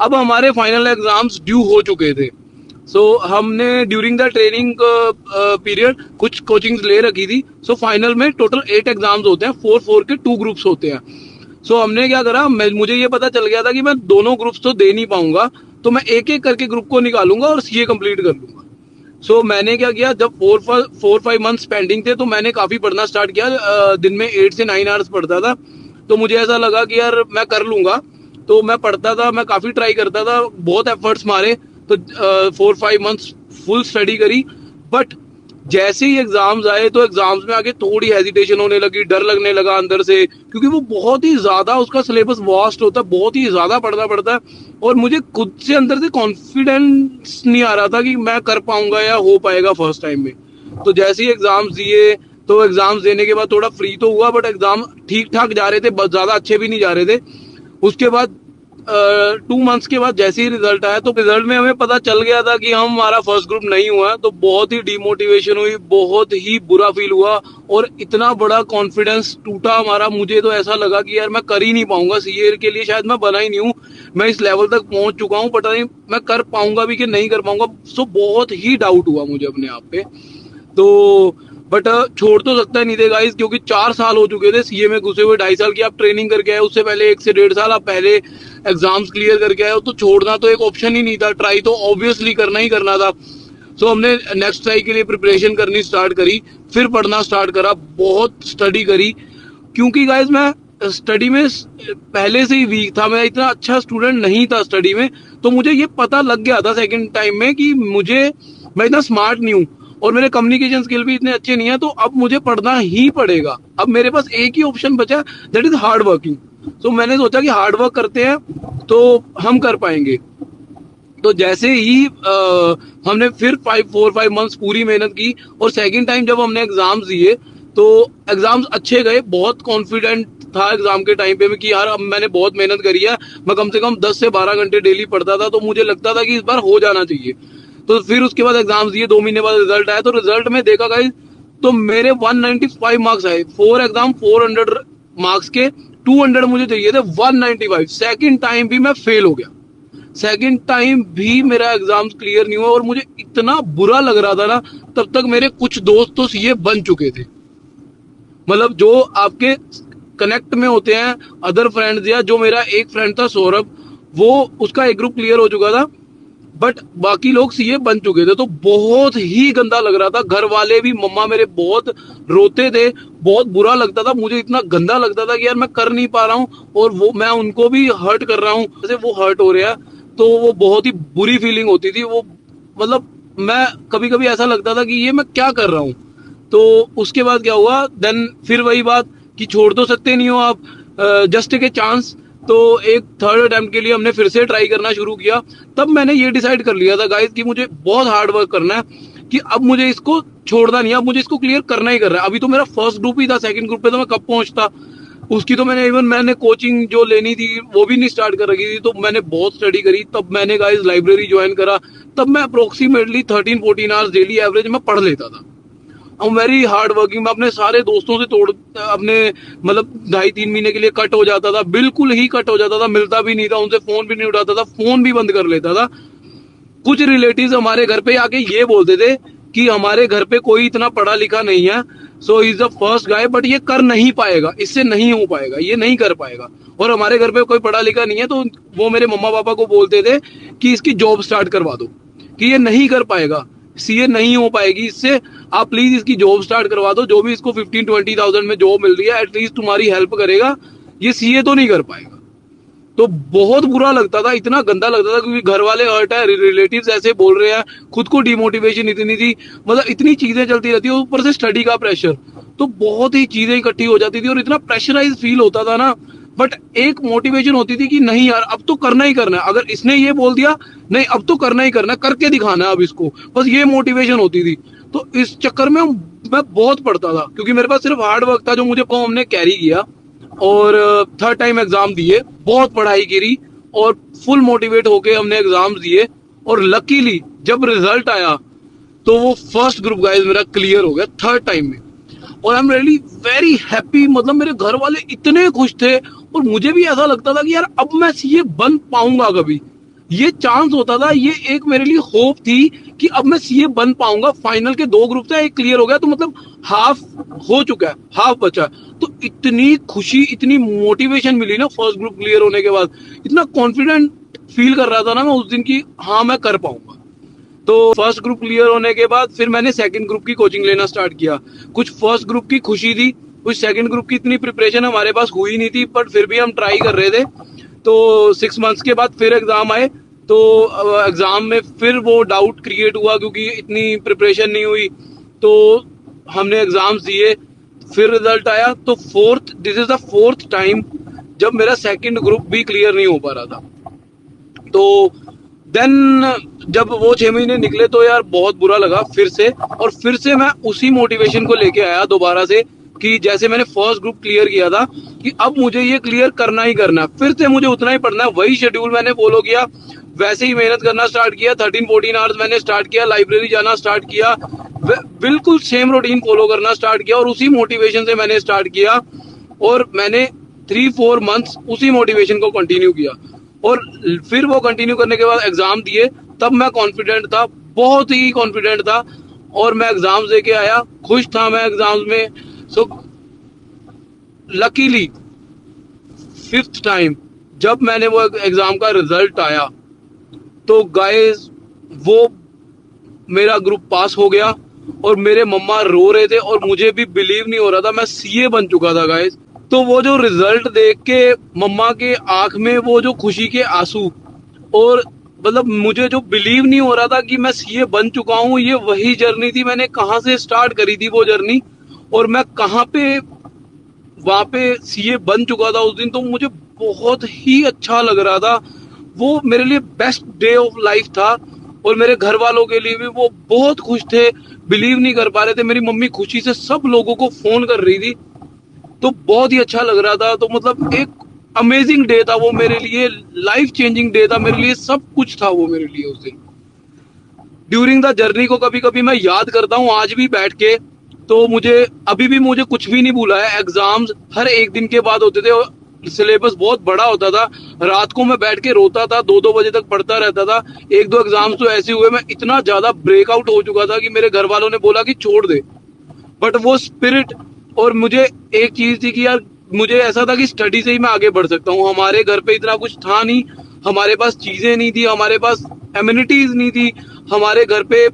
अब हमारे final exams due हो चुके थे। हमने ड्यूरिंग द ट्रेनिंग पीरियड कुछ कोचिंग्स ले रखी थी। फाइनल में टोटल 8 एग्जाम्स होते हैं, 4 4 के 2 ग्रुप्स होते हैं। हमने क्या करा, मुझे ये पता चल गया था कि मैं दोनों ग्रुप्स तो दे नहीं पाऊंगा, तो मैं एक एक करके ग्रुप को निकालूंगा और सीए कंप्लीट कर लूंगा। मैंने क्या किया, जब 4 5 मंथ्स पेंडिंग थे तो मैंने काफी पढ़ना स्टार्ट किया। दिन में 8 से 9 आवर्स पढ़ता था। तो मुझे ऐसा लगा कि यार मैं कर लूंगा। तो मैं पढ़ता था, मैं काफी ट्राई करता था, बहुत एफर्ट्स मारे। तो 4 5 मंथ्स फुल स्टडी करी। बट जैसे ही एग्जाम्स आए तो एग्जाम्स में आके थोड़ी हेजिटेशन होने लगी, डर लगने लगा अंदर से, क्योंकि वो बहुत ही ज्यादा उसका सिलेबस वास्ट होता है, बहुत ही ज्यादा पढ़ना पड़ता है। और मुझे खुद से अंदर से कॉन्फिडेंस नहीं आ रहा था कि मैं कर पाऊंगा या हो पाएगा फर्स्ट टाइम में। तो जैसे ही एग्जाम्स दिए, तो एग्जाम्स देने के बाद थोड़ा फ्री तो हुआ, बट एग्जाम ठीक ठाक जा रहे थे, बहुत ज्यादा अच्छे भी नहीं जा रहे थे। उसके बाद 2 मंथ्स के बाद जैसे ही रिजल्ट आया, तो रिजल्ट में हमें पता चल गया था कि हमारा फर्स्ट ग्रुप नहीं हुआ। तो बहुत ही डिमोटिवेशन हुई, बहुत ही बुरा फील हुआ, और इतना बड़ा कॉन्फिडेंस टूटा हमारा। मुझे तो ऐसा लगा कि यार मैं कर ही नहीं पाऊंगा, सीए के लिए शायद मैं बना ही नहीं हूँ। मैं इस लेवल तक पहुंच चुका हूँ, पता नहीं मैं कर पाऊंगा भी कि नहीं कर पाऊंगा। बहुत ही डाउट हुआ मुझे अपने आप पे। तो बट छोड़ तो सकता नहीं थे गाइस, क्योंकि 4 साल हो चुके थे सीए में घुसे हुए। 2.5 साल की आप ट्रेनिंग करके आए, उससे पहले 1 से 1.5 साल आप पहले एग्जाम्स क्लियर करके आए हो। तो छोड़ना तो एक ऑप्शन ही नहीं था, ट्राई तो ऑब्वियसली करना ही करना था। हमने नेक्स्ट ट्राई के लिए प्रिपरेशन करनी स्टार्ट करी, फिर पढ़ना स्टार्ट करा, बहुत स्टडी करी। क्योंकि गाइज मैं स्टडी में पहले से ही वीक था, मैं इतना अच्छा स्टूडेंट नहीं था स्टडी में। तो मुझे ये पता लग गया था सेकंड टाइम में कि मैं इतना स्मार्ट नहीं हूँ, और मेरे कम्युनिकेशन स्किल भी इतने अच्छे नहीं है। तो अब मुझे पढ़ना ही पड़ेगा। अब मेरे पास एक ही ऑप्शन बचा, दैट इज हार्ड वर्किंग। मैंने सोचा कि हार्ड वर्क करते हैं तो हम कर पाएंगे। तो जैसे ही हमने फिर 4 5 मंथ्स पूरी मेहनत की, और सेकंड टाइम जब हमने एग्जाम्स दिए तो एग्जाम्स अच्छे गए। बहुत कॉन्फिडेंट था एग्जाम के टाइम पे भी कि यार अब मैंने बहुत मेहनत करी है। मैं कम से कम 10 से 12 घंटे डेली पढ़ता था, तो मुझे लगता था कि इस बार हो जाना चाहिए। तो फिर उसके बाद एग्जाम्स दिए, 2 महीने बाद रिजल्ट आया। तो रिजल्ट में देखा गाइस, तो मेरे 195 मार्क्स आए। 4 एग्जाम 400 मार्क्स के, 200 मुझे चाहिए थे, 195। सेकंड टाइम भी मैं फेल हो गया। सेकंड टाइम भी मेरा एग्जाम क्लियर नहीं हुआ, और मुझे इतना बुरा लग रहा था ना। तब तक मेरे कुछ दोस्त तो सीए बन चुके थे, मतलब जो आपके कनेक्ट में होते हैं, अदर फ्रेंड्स। या जो मेरा एक फ्रेंड था सौरभ, वो उसका एक ग्रुप क्लियर हो चुका था, बट बाकी लोग सीए बन चुके थे। तो बहुत ही गंदा लग रहा था। घर वाले भी, मम्मा मेरे बहुत रोते थे, बहुत बुरा लगता था मुझे, इतना गंदा लगता था कि यार मैं कर नहीं पा रहा हूँ, और वो मैं उनको भी हर्ट कर रहा हूँ, जैसे वो हर्ट हो रहा है। तो वो बहुत ही बुरी फीलिंग होती थी वो, मतलब मैं कभी कभी ऐसा लगता था कि ये मैं क्या कर रहा हूँ। तो उसके बाद क्या हुआ, देन फिर वही बात कि छोड़ तो सकते नहीं हो आप, जस्ट टेक ए चांस। तो एक थर्ड अटेम्प्ट के लिए हमने फिर से ट्राई करना शुरू किया। तब मैंने ये डिसाइड कर लिया था गाइस कि मुझे बहुत हार्ड वर्क करना है, कि अब मुझे इसको छोड़ना नहीं है, अब मुझे इसको क्लियर करना ही करना है। अभी तो मेरा फर्स्ट ग्रुप ही था, सेकंड ग्रुप पे तो मैं कब पहुंचता। उसकी तो मैंने कोचिंग जो लेनी थी वो भी नहीं स्टार्ट कर रखी थी। तो मैंने बहुत स्टडी करी, तब मैंने गाइस लाइब्रेरी ज्वाइन करा। तब मैं अप्रोक्सीमेटली 13 14 आवर्स डेली एवरेज में पढ़ लेता था। I am very hard working. मैं अपने सारे दोस्तों से तोड़ अपने मतलब 2.5 3 महीने के लिए कट हो जाता था, बिल्कुल ही कट हो जाता था, मिलता भी नहीं था उनसे, फोन भी नहीं उठाता था, फोन भी बंद कर लेता था। कुछ रिलेटिव्स हमारे घर पे आके ये बोलते थे कि हमारे घर पे कोई इतना पढ़ा लिखा नहीं है, so is the first guy, but ये कर नहीं पाएगा, इससे नहीं हो पाएगा, ये नहीं कर पाएगा। और हमारे घर पे कोई पढ़ा लिखा नहीं है, तो वो मेरे मम्मा पापा को बोलते थे कि इसकी जॉब स्टार्ट करवा दो, कि ये नहीं कर पाएगा, सीए नहीं हो पाएगी इससे, आप प्लीज इसकी जॉब स्टार्ट करवा दो। जो भी इसको 15 20 थाउजेंड में जॉब मिल रही है, एटलीस्ट तुम्हारी हेल्प करेगा, ये सीए तो नहीं कर पाएगा। तो बहुत बुरा लगता था, इतना गंदा लगता था, क्योंकि घर वाले हर्ट है, रिलेटिव्स ऐसे बोल रहे हैं, खुद को डिमोटिवेशन इतनी थी, मतलब इतनी चीजें चलती रहती है, ऊपर से स्टडी का प्रेशर। तो बहुत ही चीजें इकट्ठी हो जाती थी, और इतना प्रेशराइज फील होता था ना। बट एक मोटिवेशन होती थी कि नहीं यार अब तो करना ही करना है, अगर इसने ये बोल दिया, नहीं अब तो करना ही करना है, करके दिखाना है अब इसको, बस ये मोटिवेशन होती थी। तो इस चक्कर में मैं बहुत पढ़ता था, क्योंकि मेरे पास सिर्फ हार्ड वर्क था जो मुझे को हमने कैरी किया। और थर्ड टाइम एग्जाम दिए, बहुत पढ़ाई करी, और फुल मोटिवेट होके हमने एग्जाम्स दिए। और लकीली जब रिजल्ट आया, तो वो फर्स्ट ग्रुप गाइस मेरा क्लियर हो गया थर्ड टाइम में। और I am really very happy, मतलब मेरे घर वाले इतने खुश थे, और मुझे भी ऐसा लगता था कि यार अब मैं सीए बन पाऊंगा कभी, ये चांस होता था, ये एक मेरे लिए होप थी कि अब मैं सीए बन पाऊंगा। फाइनल के 2 ग्रुप थे, एक क्लियर हो गया, तो मतलब हाफ हो चुका है, हाफ बचा है। तो इतनी खुशी, इतनी मोटिवेशन मिली ना फर्स्ट ग्रुप क्लियर होने के बाद, इतना कॉन्फिडेंट फील कर रहा था ना मैं उस दिन की, हाँ मैं कर पाऊंगा। तो फर्स्ट ग्रुप क्लियर होने के बाद फिर मैंने सेकंड ग्रुप की कोचिंग लेना स्टार्ट किया। कुछ फर्स्ट ग्रुप की खुशी थी, कुछ सेकंड ग्रुप की इतनी प्रिपरेशन हमारे पास हुई नहीं थी, बट फिर भी हम ट्राई कर रहे थे। तो 6 मंथ्स के बाद फिर एग्जाम आए, तो एग्जाम में फिर वो डाउट क्रिएट हुआ क्योंकि इतनी प्रिपरेशन नहीं हुई। तो हमने एग्जाम्स दिए, फिर रिजल्ट आया। तो this is the fourth time जब मेरा सेकंड ग्रुप भी क्लियर नहीं हो पा रहा था। तो देन जब वो 6 महीने निकले तो यार बहुत बुरा लगा फिर से, और फिर से मैं उसी मोटिवेशन को लेके आया दोबारा से कि जैसे मैंने फर्स्ट ग्रुप क्लियर किया था कि अब मुझे ये क्लियर करना ही करना है, फिर से मुझे उतना ही पढ़ना है। वही शेड्यूल मैंने फॉलो किया, वैसे ही मेहनत करना स्टार्ट किया। 13-14 आवर्स मैंने स्टार्ट किया, लाइब्रेरी जाना स्टार्ट किया, बिल्कुल सेम रूटीन फॉलो करना स्टार्ट किया, और उसी मोटिवेशन से मैंने स्टार्ट किया। और मैंने 3-4 मंथ्स उसी मोटिवेशन को कंटिन्यू किया, और फिर वो कंटिन्यू करने के बाद एग्जाम दिए। तब मैं कॉन्फिडेंट था, बहुत ही कॉन्फिडेंट था, और मैं एग्जाम्स दे के आया, खुश था मैं एग्जाम्स में। सो लकीली फिफ्थ टाइम जब मैंने वो एग्जाम का रिजल्ट आया, तो गाइस वो मेरा ग्रुप पास हो गया, और मेरे मम्मा रो रहे थे, और मुझे भी बिलीव नहीं हो रहा था मैं सीए बन चुका था गाइस। तो वो जो रिजल्ट देख के मम्मा के आंख में वो जो खुशी के आंसू, और मतलब मुझे जो बिलीव नहीं हो रहा था कि मैं सीए बन चुका हूँ, ये वही जर्नी थी। मैंने कहाँ से स्टार्ट करी थी वो जर्नी, और मैं कहाँ पे वहां पे सीए बन चुका था उस दिन। तो मुझे बहुत ही अच्छा लग रहा था, वो मेरे लिए बेस्ट डे ऑफ लाइफ था। और मेरे घर वालों के लिए भी वो बहुत खुश थे, बिलीव नहीं कर पा रहे थे। मेरी मम्मी खुशी से सब लोगों को फोन कर रही थी, तो बहुत ही अच्छा लग रहा था। तो मतलब एक अमेजिंग डे था वो मेरे लिए, लाइफ चेंजिंग डे था मेरे लिए, सब कुछ था वो मेरे लिए उस दिन। ड्यूरिंग द जर्नी को कभी कभी मैं याद करता हूँ आज भी बैठ के, तो मुझे अभी भी मुझे कुछ भी नहीं भूला है। एग्जाम्स हर एक दिन के बाद होते थे, और सिलेबस बहुत बड़ा होता था। रात को मैं बैठ के रोता था, 2-2 बजे तक पढ़ता रहता था। 1-2 एग्जाम्स तो ऐसे हुए मैं इतना ज्यादा ब्रेकआउट हो चुका था कि मेरे घर वालों ने बोला कि छोड़ दे, बट वो स्पिरिट, और मुझे एक चीज थी कि यार मुझे ऐसा था कि स्टडी से ही मैं आगे बढ़ सकता हूँ। हमारे घर पे इतना कुछ था नहीं, हमारे पास चीजें नहीं थी, हमारे पास एम्यूनिटीज नहीं थी, हमारे घर पे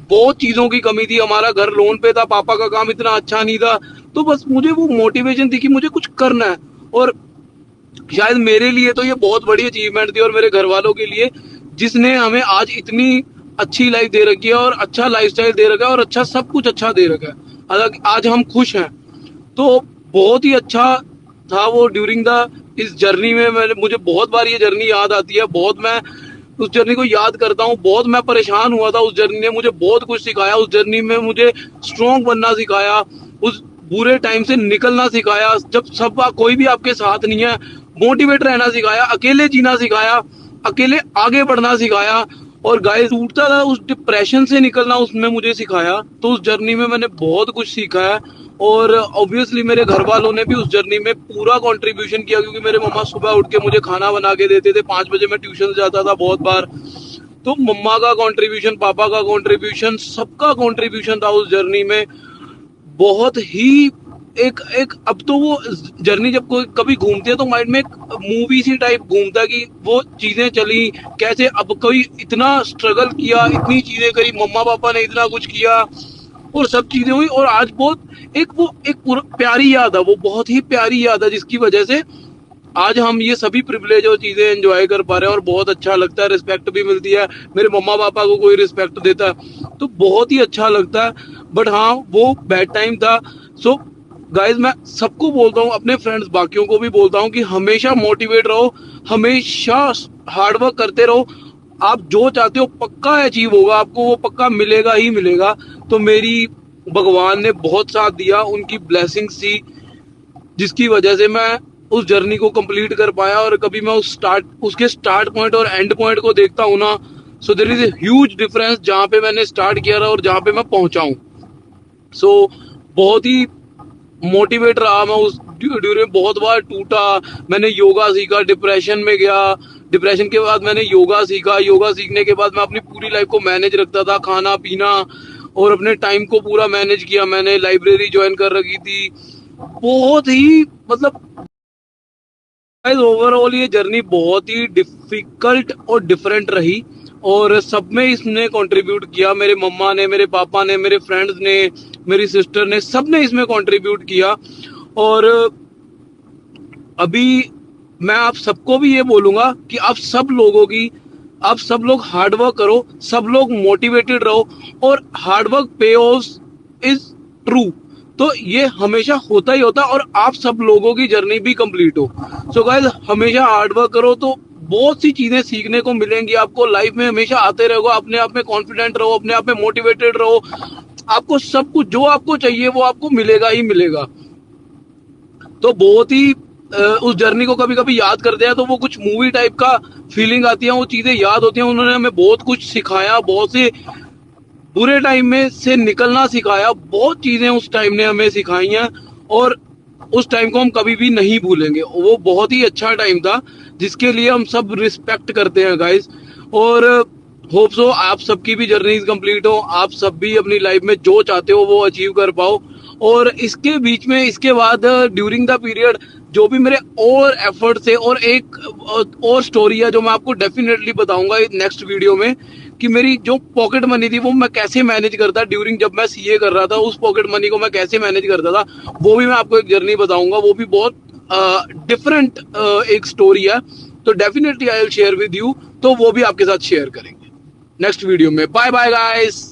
बहुत चीजों की कमी थी, हमारा घर लोन पे था, पापा का काम इतना अच्छा नहीं था। तो बस मुझे वो मोटिवेशन थी कि मुझे कुछ करना है, और शायद मेरे लिए तो ये बहुत बड़ी अचीवमेंट थी, और मेरे घर वालों के लिए, जिसने हमें आज इतनी अच्छी लाइफ दे रखी है, और अच्छा लाइफस्टाइल दे रखा है, और अच्छा सब कुछ अच्छा दे रखा है। हालांकि आज हम खुश हैं। तो बहुत ही अच्छा था वो ड्यूरिंग द इस जर्नी में। मुझे बहुत बार ये जर्नी याद आती है, बहुत मैं उस जर्नी को याद करता हूँ। बहुत मैं परेशान हुआ था, उस जर्नी ने मुझे बहुत कुछ सिखाया। उस जर्नी में मुझे स्ट्रॉन्ग बनना सिखाया, उस बुरे टाइम से निकलना सिखाया, जब सब कोई भी आपके साथ नहीं है, मोटिवेट रहना सिखाया, अकेले जीना सिखाया, अकेले आगे बढ़ना सिखाया, और गाइस टूटता था उस डिप्रेशन से निकलना उसने मुझे सिखाया। तो उस जर्नी में मैंने बहुत कुछ सीखा है, और ऑब्वियसली मेरे घर वालों ने भी उस जर्नी में पूरा कंट्रीब्यूशन किया, क्योंकि मेरे मम्मा सुबह उठ के मुझे खाना बना के देते थे। 5 बजे मैं ट्यूशन जाता था बहुत बार, तो मम्मा का कंट्रीब्यूशन, पापा का कंट्रीब्यूशन, सबका कंट्रीब्यूशन था उस जर्नी में। बहुत ही एक एक अब तो वो जर्नी जब कोई कभी घूमती है तो माइंड में एक मूवी सी टाइप घूमता है कि वो चीजें चली कैसे, अब कोई इतना स्ट्रगल किया, इतनी चीजें करी, मम्मा पापा ने इतना कुछ किया, और सब चीजें हुई, और आज बहुत एक वो एक पूरा प्यारी याद है, वो बहुत ही प्यारी याद है, जिसकी वजह से आज हम ये सभी प्रिविलेज और चीजें एंजॉय कर पा रहे हैं, और बहुत अच्छा लगता है। रिस्पेक्ट भी मिलती है, मेरे मम्मा पापा को कोई रिस्पेक्ट देता है तो बहुत ही अच्छा लगता है। बट हाँ, वो बैड टाइम था। सो गाइज मैं सबको बोलता हूँ, अपने फ्रेंड्स बाकियों को भी बोलता हूँ कि हमेशा मोटिवेट रहो, हमेशा हार्डवर्क करते रहो। आप जो चाहते हो पक्का अचीव होगा, आपको वो पक्का मिलेगा ही मिलेगा। तो मेरी भगवान ने बहुत साथ दिया, उनकी ब्लेसिंग्स थी, जिसकी वजह से मैं उस जर्नी को कंप्लीट कर पाया। और कभी मैं उसके स्टार्ट पॉइंट और एंड पॉइंट को देखता हूँ ना, so there is a huge difference जहाँ पे मैंने स्टार्ट किया था और जहाँ पे मैं पहुंचा हूँ। सो बहुत ही मोटिवेट रहा मैं ड्यूरिंग बहुत बार टूटा। मैंने योगा सीखा, डिप्रेशन में गया, डिप्रेशन के बाद मैंने योगा सीखा, योगा सीखने के बाद मैं अपनी पूरी लाइफ को मैनेज रखता था, खाना पीना और अपने टाइम को पूरा मैनेज किया। मैंने लाइब्रेरी ज्वाइन कर रखी थी। बहुत ही मतलब ओवरऑल ये जर्नी बहुत ही डिफिकल्ट और डिफरेंट रही, और सब में इसने कंट्रीब्यूट किया। मेरे मम्मा ने, मेरे पापा ने, मेरे फ्रेंड्स ने, मेरी सिस्टर ने, सब ने इसमें कंट्रीब्यूट किया। और अभी मैं आप सबको भी ये बोलूंगा कि आप सब लोग हार्ड वर्क करो, सब लोग मोटिवेटेड रहो, और हार्ड वर्क पे ऑफ इज ट्रू। तो ये हमेशा होता ही होता, और आप सब लोगों की जर्नी भी कंप्लीट हो। सो गाइस, हमेशा हार्ड वर्क करो तो बहुत सी चीजें सीखने को मिलेंगी आपको लाइफ में। हमेशा आते रहो, अपने आप में कॉन्फिडेंट रहो, अपने आप में मोटिवेटेड रहो। आपको सब कुछ जो आपको चाहिए वो आपको मिलेगा ही मिलेगा। तो बहुत ही उस जर्नी को कभी कभी याद करते हैं तो वो कुछ मूवी टाइप का फीलिंग आती है, वो चीजें याद होती हैं। उन्होंने हमें बहुत कुछ सिखाया, बहुत से बुरे टाइम में से निकलना सिखाया, बहुत चीजें उस टाइम ने हमें सिखाई हैं, और उस टाइम को हम कभी भी नहीं भूलेंगे। वो बहुत ही अच्छा टाइम था जिसके लिए हम सब रिस्पेक्ट करते हैं गाइस। और होप सो आप सबकी भी जर्नीज कंप्लीट हो, आप सब भी अपनी लाइफ में जो चाहते हो वो अचीव कर पाओ। और इसके बीच में, इसके बाद ड्यूरिंग द पीरियड जो भी मेरे और एफर्ट्स है, और एक और स्टोरी है जो मैं आपको डेफिनेटली बताऊंगा नेक्स्ट वीडियो में, कि मेरी जो पॉकेट मनी थी वो मैं कैसे मैनेज करता ड्यूरिंग जब मैं सीए कर रहा था, उस पॉकेट मनी को मैं कैसे मैनेज करता था, वो भी मैं आपको एक जर्नी बताऊंगा। वो भी बहुत डिफरेंट एक स्टोरी है, तो definitely I will share with you. तो वो भी आपके साथ शेयर करेंगे नेक्स्ट वीडियो में। Bye bye guys.